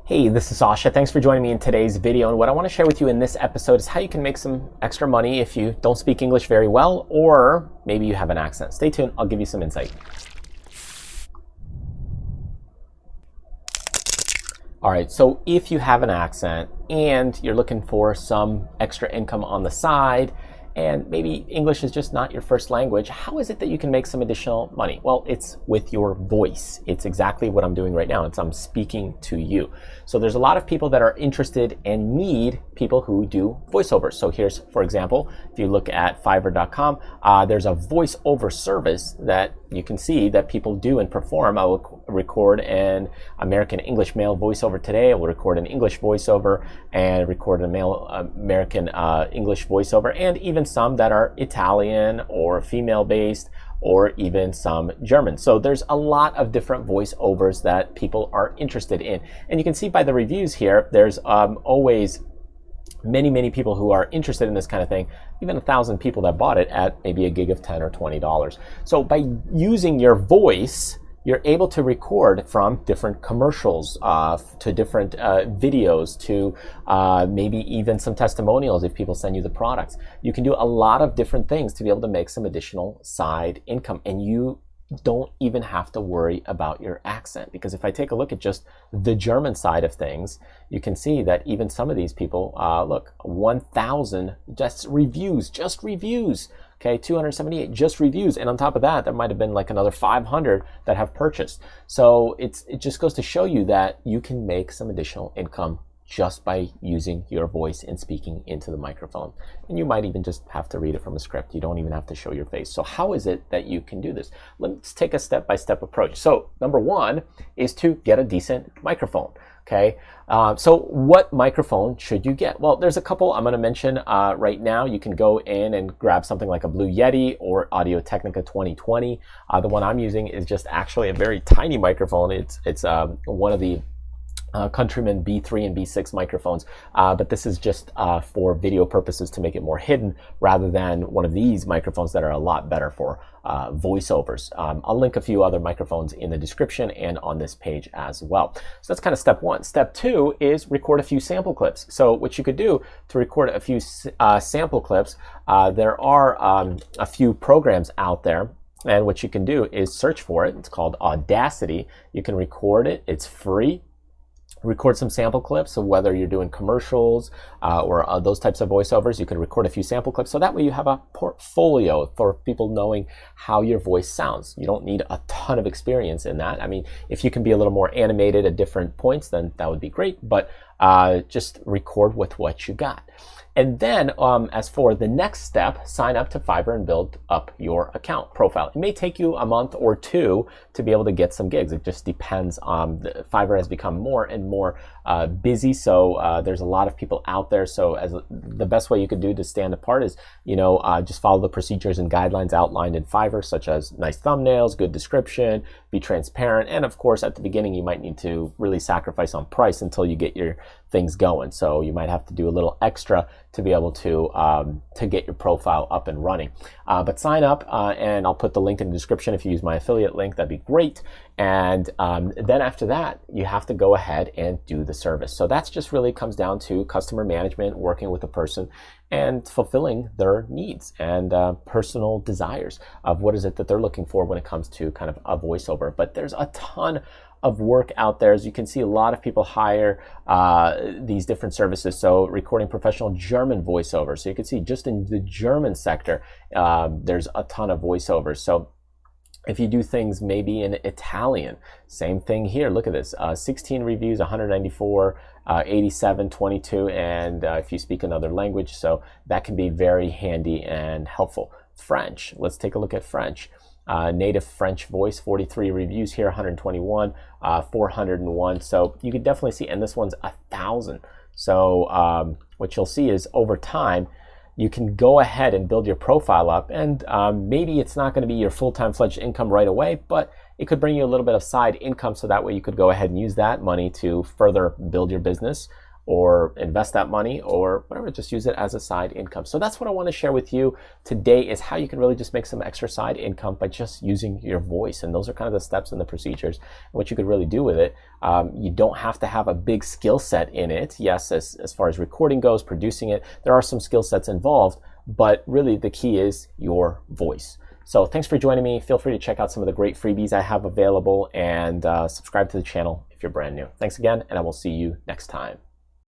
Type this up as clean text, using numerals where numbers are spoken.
Hey, this is Sasha. Thanks for joining me in today's video. And what I want to share with you in this episode is how you can make some extra money if you don't speak English very well, or maybe you have an accent. Stay tuned. I'll give you some insight. All right, so if you have an accent and you're looking for some extra income on the side, and maybe English is just not your first language, how is it that you can make some additional money? Well, it's with your voice. It's exactly what I'm doing right now. I'm speaking to you. So there's a lot of people that are interested and need people who do voiceovers. So here's, for example, if you look at Fiverr.com, there's a voiceover service that you can see that people do and perform. I will record an American English male voiceover today. I will record an English voiceover and record a male American English voiceover, and even some that are Italian or female based, or even some German. So there's a lot of different voiceovers that people are interested in. And you can see by the reviews here, there's always many people who are interested in this kind of thing, even 1,000 people that bought it at maybe a gig of $10 or $20. So by using your voice, you're able to record from different commercials to different videos to maybe even some testimonials if people send you the products. You can do a lot of different things to be able to make some additional side income, and you don't even have to worry about your accent, because if I take a look at just the German side of things, you can see that even some of these people, look, 1,000 just reviews, okay, 278 just reviews, and on top of that, there might have been like another 500 that have purchased. So it just goes to show you that you can make some additional income just by using your voice and speaking into the microphone. And you might even just have to read it from a script. You don't even have to show your face. So how is it that you can do this? Let's take a step-by-step approach. So number one is to get a decent microphone. Okay, so what microphone should you get? Well, there's a couple I'm going to mention right now. You can go in and grab something like a Blue Yeti or Audio-Technica 2020. The one I'm using is just actually a very tiny microphone. It's one of the Countryman B3 and B6 microphones, but this is just for video purposes to make it more hidden, rather than one of these microphones that are a lot better for voiceovers. I'll link a few other microphones in the description and on this page as well. So that's kind of step one. Step two is record a few sample clips. So what you could do to record a few sample clips, there are a few programs out there. And what you can do is search for it. It's called Audacity. You can record it. It's free. Record some sample clips. So whether you're doing commercials or those types of voiceovers, you can record a few sample clips. So that way you have a portfolio for people knowing how your voice sounds. You don't need a ton of experience in that. I mean, if you can be a little more animated at different points, then that would be great. But just record with what you got. And then as for the next step, sign up to Fiverr and build up your account profile. It may take you a month or two to be able to get some gigs. It just depends. Fiverr has become more and more busy, so there's a lot of people out there. So the best way you could do to stand apart is, just follow the procedures and guidelines outlined in Fiverr, such as nice thumbnails, good description, be transparent, and of course at the beginning you might need to really sacrifice on price until you get your things going. So you might have to do a little extra to be able to get your profile up and running. But sign up, and I'll put the link in the description. If you use my affiliate link, that'd be great. And then after that, you have to go ahead and do the service. So that's just really comes down to customer management, working with a person and fulfilling their needs and personal desires of what is it that they're looking for when it comes to kind of a voiceover. But there's a ton of work out there. As you can see, a lot of people hire these different services. So recording professional German voiceovers. So you can see just in the German sector, there's a ton of voiceovers. So if you do things maybe in Italian, same thing here. Look at this, 16 reviews, 194, 87, 22, and if you speak another language, so that can be very handy and helpful. French, let's take a look at French. Native French voice, 43 reviews here, 121, 401. So you could definitely see, and this one's 1,000. So what you'll see is over time, you can go ahead and build your profile up, and maybe it's not going to be your full-time fledged income right away, but it could bring you a little bit of side income, so that way you could go ahead and use that money to further build your business, or invest that money or whatever, just use it as a side income. So that's what I want to share with you today, is how you can really just make some extra side income by just using your voice. And those are kind of the steps and the procedures and what you could really do with it. You don't have to have a big skill set in it. Yes, as far as recording goes, producing it, there are some skill sets involved, but really the key is your voice. So thanks for joining me. Feel free to check out some of the great freebies I have available, and subscribe to the channel if you're brand new. Thanks again, and I will see you next time.